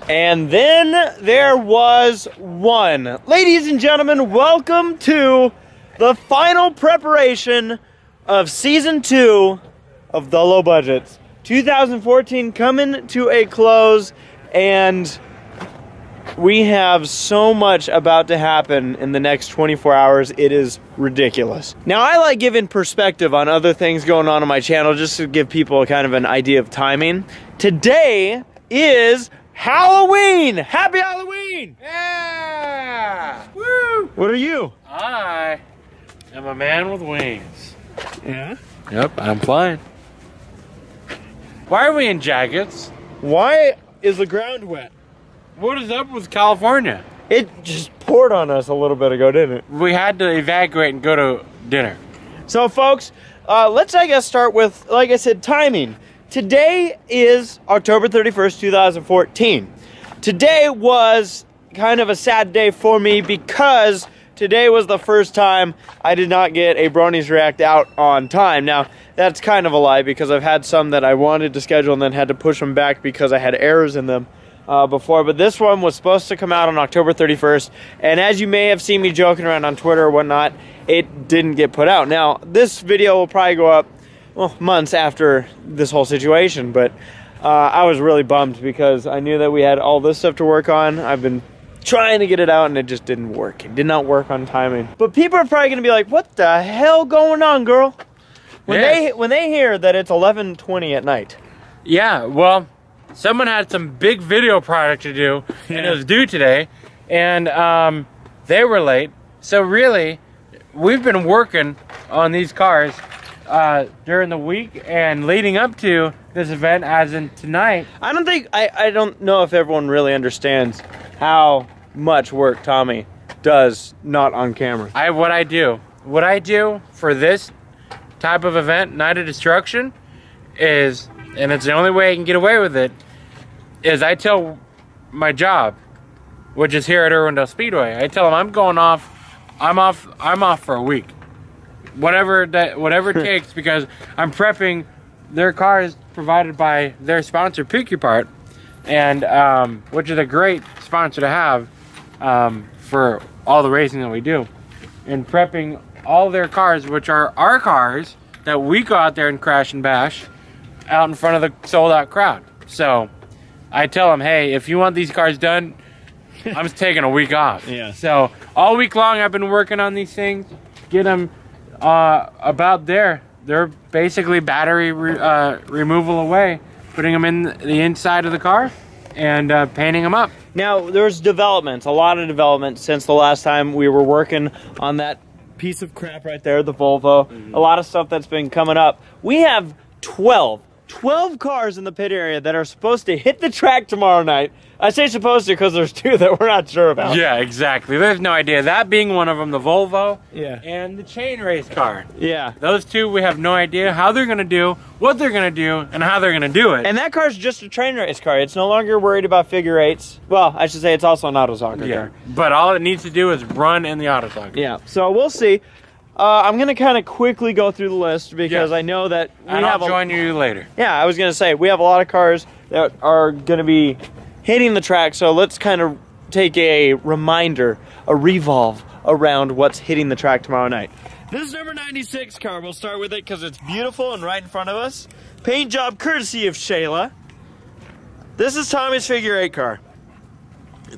And then there was one. Ladies and gentlemen, welcome to the final preparation of Season 2 of The Low Budgets. 2014 coming to a close, and we have so much about to happen in the next 24 hours. It is ridiculous. Now, I like giving perspective on other things going on my channel just to give people kind of an idea of timing. Today is Halloween! Happy Halloween! Yeah! Woo! What are you? I am a man with wings. Yeah? Yep, I'm flying. Why are we in jackets? Why is the ground wet? What is up with California? It just poured on us a little bit ago, didn't it? We had to evacuate and go to dinner. So, folks, let's, I guess, start with, like I said, timing. Today is October 31st, 2014. Today was kind of a sad day for me because today was the first time I did not get a Bronies React out on time. Now, that's kind of a lie because I've had some that I wanted to schedule and then had to push them back because I had errors in them before. But this one was supposed to come out on October 31st. And as you may have seen me joking around on Twitter or whatnot, it didn't get put out. Now, this video will probably go up, well, months after this whole situation. But I was really bummed because I knew that we had all this stuff to work on. I've been trying to get it out and it just didn't work. It did not work on timing. But people are probably going to be like, what the hell going on, girl? When they hear that it's 11:20 at night. Yeah, well, someone had some big video project to do, and it was due today, and they were late. So really, we've been working on these cars during the week and leading up to this event, as in tonight. I don't know if everyone really understands how much work Tommy does not on camera. What I do for this type of event, Night of Destruction, is, and it's the only way I can get away with it, is I tell my job, which is here at Irwindale Speedway, I tell them I'm off for a week. Whatever it takes, because I'm prepping their cars provided by their sponsor, Pick Your Part, and which is a great sponsor to have for all the racing that we do, and prepping all their cars, which are our cars that we go out there and crash and bash out in front of the sold out crowd. So I tell them, hey, if you want these cars done, I'm just taking a week off. Yeah. So all week long I've been working on these things, get them about there. They're basically battery removal away, putting them in the inside of the car and painting them up. Now, there's developments, a lot of development since the last time we were working on that piece of crap right there, the Volvo. A lot of stuff that's been coming up. We have 12 cars in the pit area that are supposed to hit the track tomorrow night. I say supposed to because there's 2 that we're not sure about. Yeah, exactly. There's no idea. That being one of them, the Volvo, and the chain race car. Yeah. Those 2, we have no idea how they're going to do, what they're going to do, and how they're going to do it. And that car's just a train race car. It's no longer worried about figure eights. Well, I should say it's also an auto soccer car. But all it needs to do is run in the auto soccer. Yeah, so we'll see. I'm going to kind of quickly go through the list because I know that I'll join you later. Yeah, I was going to say, we have a lot of cars that are going to be hitting the track, so let's kind of take a reminder, a revolve around what's hitting the track tomorrow night. This is number 96 car. We'll start with it because it's beautiful and right in front of us. Paint job courtesy of Shayla. This is Tommy's figure 8 car.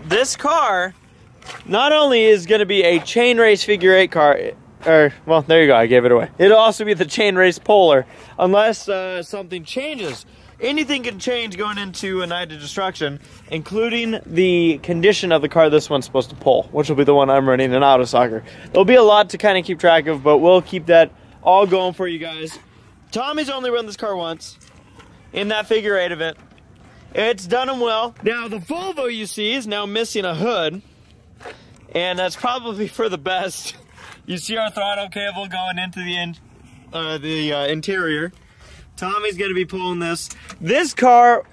This car not only is going to be a chain race figure 8 car, well, there you go, I gave it away. It'll also be the chain race polar, unless something changes. Anything can change going into a Night of Destruction, including the condition of the car this one's supposed to pull, which will be the one I'm running in auto soccer. There'll be a lot to kind of keep track of, but we'll keep that all going for you guys. Tommy's only run this car once in that figure 8 event. It's done him well. Now, the Volvo you see is now missing a hood, and that's probably for the best. You see our throttle cable going into the interior. Tommy's going to be pulling this. This car,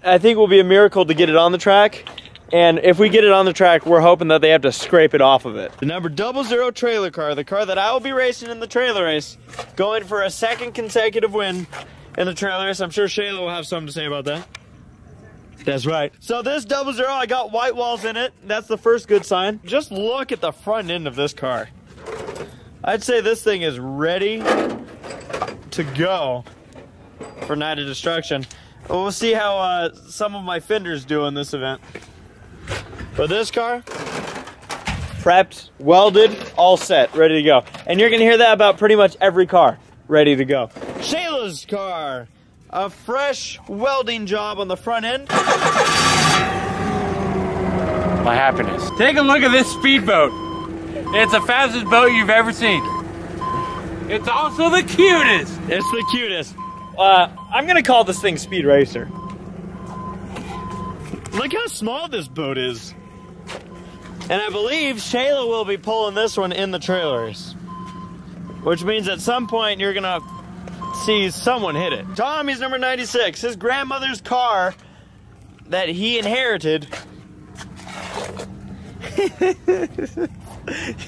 I think, will be a miracle to get it on the track. And if we get it on the track, we're hoping that they have to scrape it off of it. The number 00 trailer car, the car that I will be racing in the trailer race, going for a 2nd consecutive win in the trailer race. I'm sure Shayla will have something to say about that. That's right. So this 00, I got white walls in it. That's the first good sign. Just look at the front end of this car. I'd say this thing is ready to go for Night of Destruction. We'll see how some of my fenders do in this event. But this car, prepped, welded, all set, ready to go. And you're gonna hear that about pretty much every car, ready to go. Shayla's car, a fresh welding job on the front end. My happiness. Take a look at this speedboat. It's the fastest boat you've ever seen. It's also the cutest. It's the cutest. I'm gonna call this thing Speed Racer. Look how small this boat is. And I believe Shayla will be pulling this one in the trailers. Which means at some point you're gonna see someone hit it. Tommy's number 96, his grandmother's car that he inherited.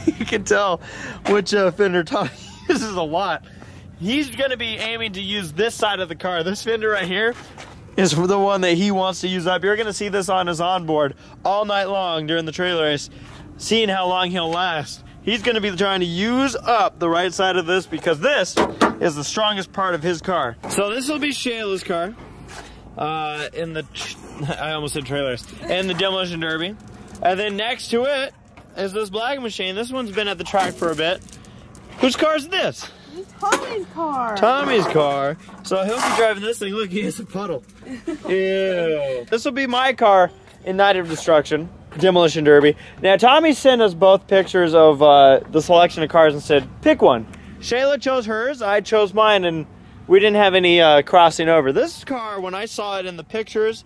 You can tell which fender Tommy uses a lot. He's gonna be aiming to use this side of the car. This fender right here is the one that he wants to use up. You're gonna see this on his onboard all night long during the trailer race, seeing how long he'll last. He's gonna be trying to use up the right side of this because this is the strongest part of his car. So this will be Shayla's car in the, I almost said trailers, in the Demolition Derby. And then next to it is this black machine. This one's been at the track for a bit. Whose car is this? It's Tommy's car. Tommy's car. So he'll be driving this thing. Look, he has a puddle. Ew. This will be my car in Night of Destruction, Demolition Derby. Now, Tommy sent us both pictures of the selection of cars and said, pick one. Shayla chose hers, I chose mine, and we didn't have any crossing over. This car, when I saw it in the pictures,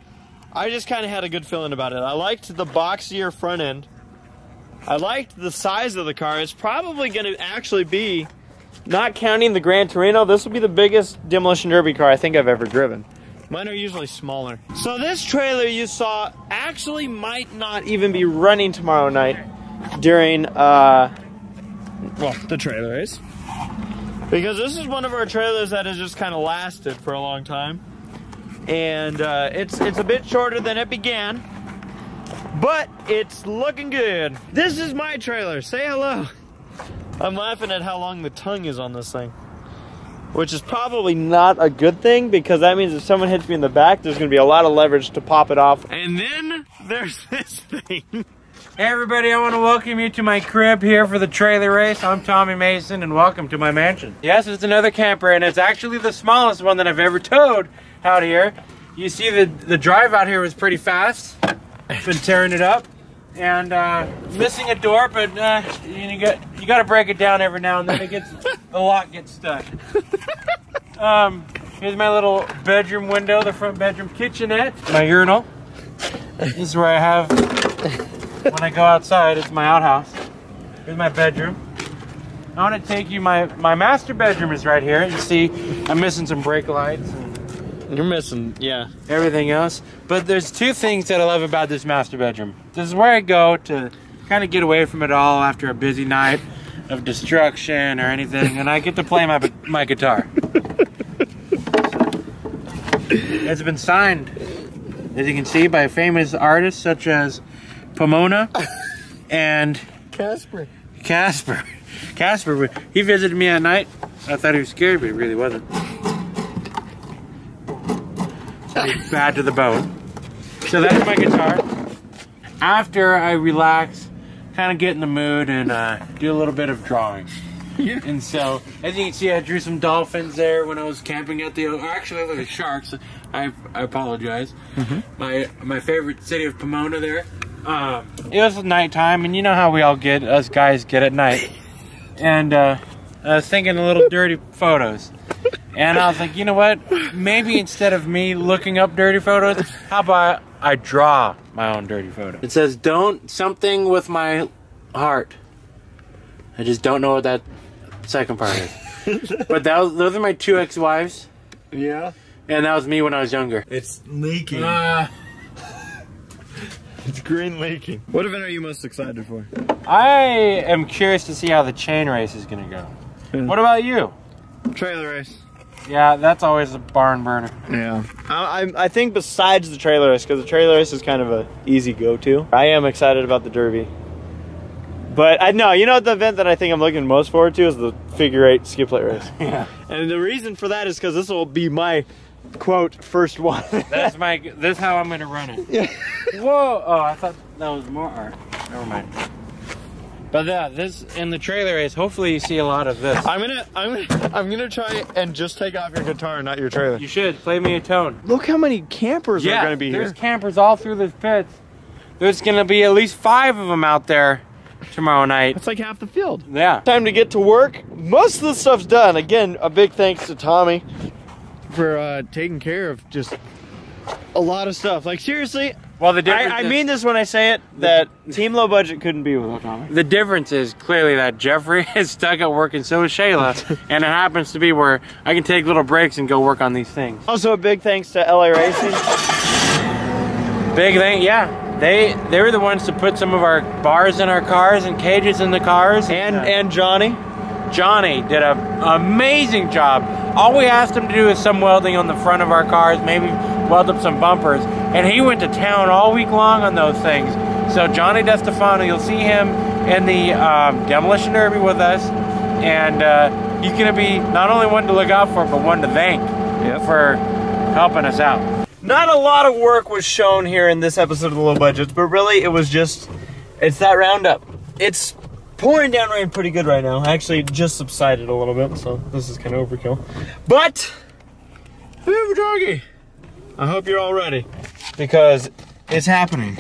I just kind of had a good feeling about it. I liked the boxier front end. I liked the size of the car. It's probably going to actually be, not counting the Gran Torino, this will be the biggest Demolition Derby car I think I've ever driven. Mine are usually smaller. So this trailer you saw actually might not even be running tomorrow night during, well, the trailer race. Because this is one of our trailers that has just kind of lasted for a long time. And it's a bit shorter than it began, but it's looking good. This is my trailer. Say hello. I'm laughing at how long the tongue is on this thing, which is probably not a good thing because that means if someone hits me in the back, there's going to be a lot of leverage to pop it off. And then there's this thing. Hey everybody, I want to welcome you to my crib here for the trailer race. I'm Tommy Mason and welcome to my mansion. Yes, it's another camper and it's actually the smallest one that I've ever towed out here. You see the drive out here was pretty fast. Been tearing it up and missing a door, but you got to break it down every now and then. The lock gets stuck. Here's my little bedroom window, the front bedroom kitchenette, my urinal. This is where I have when I go outside. It's my outhouse. Here's my bedroom. I want to take you, my master bedroom is right here. You see I'm missing some brake lights. You're missing, yeah, everything else. But there's two things that I love about this master bedroom. This is where I go to kind of get away from it all after a busy night of destruction or anything, and I get to play my guitar. It's been signed, as you can see, by famous artists such as Pomona and Casper. Casper, he visited me at night. I thought he was scared, but he really wasn't. Bad to the bone. So that's my guitar. After I relax, kind of get in the mood and do a little bit of drawing. Yeah. And so, as you can see, I drew some dolphins there when I was camping at the, actually the sharks. I apologize. Mm-hmm. My favorite city of Pomona there. It was nighttime, and you know how we all get, us guys get at night. And I was thinking a little dirty photos. And I was like, you know what? Maybe instead of me looking up dirty photos, how about I draw my own dirty photo? It says, don't something with my heart. I just don't know what that second part is. But those are my two ex-wives. Yeah. And that was me when I was younger. It's leaking. It's green leaking. What event are you most excited for? I am curious to see how the chain race is going to go. What about you? Trailer race. Yeah, that's always a barn burner. Yeah. I think besides the trailer race, because the trailer race is kind of a easy go-to, I am excited about the Derby. But I know, you know, the event that I think I'm looking most forward to is the figure 8 skid plate race. Yeah. And the reason for that is because this will be my, quote, first one. This is how I'm gonna run it. Yeah. Whoa! Oh, I thought that was more art. Never mind. But yeah, this in the trailer race. Hopefully, you see a lot of this. I'm gonna try and just take off your guitar, not your trailer. You should play me a tone. Look how many campers are gonna be there's here. campers all through this pits. There's gonna be at least 5 of them out there tomorrow night. That's like half the field. Yeah. Time to get to work. Most of the stuff's done. Again, a big thanks to Tommy for taking care of just a lot of stuff. Like seriously, Well, the difference I is, mean this when I say it, that Team Low Budget couldn't be without Tommy. the difference is clearly that Jeffrey is stuck at work and so is Shayla, and it happens to be where I can take little breaks and go work on these things. Also a big thanks to LA Racing. Big thing, yeah. They were the ones to put some of our bars in our cars and cages in the cars. And Johnny. Johnny did an amazing job. All we asked him to do is some welding on the front of our cars, maybe weld up some bumpers, and he went to town all week long on those things. So Johnny DeStefano, you'll see him in the Demolition Derby with us, and he's gonna be not only one to look out for, but one to thank for helping us out. Not a lot of work was shown here in this episode of the Low Budgets, but really it was just, it's that roundup. It's pouring down rain pretty good right now. Actually, it just subsided a little bit, so this is kind of overkill. But, hey, doggy, I hope you're all ready, because it's happening.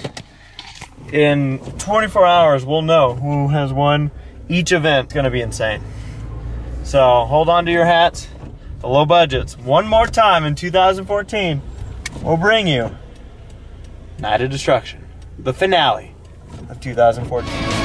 In 24 hours, we'll know who has won each event. It's gonna be insane. So hold on to your hats. The Low Budgets, one more time in 2014, will bring you Night of Destruction, the finale of 2014.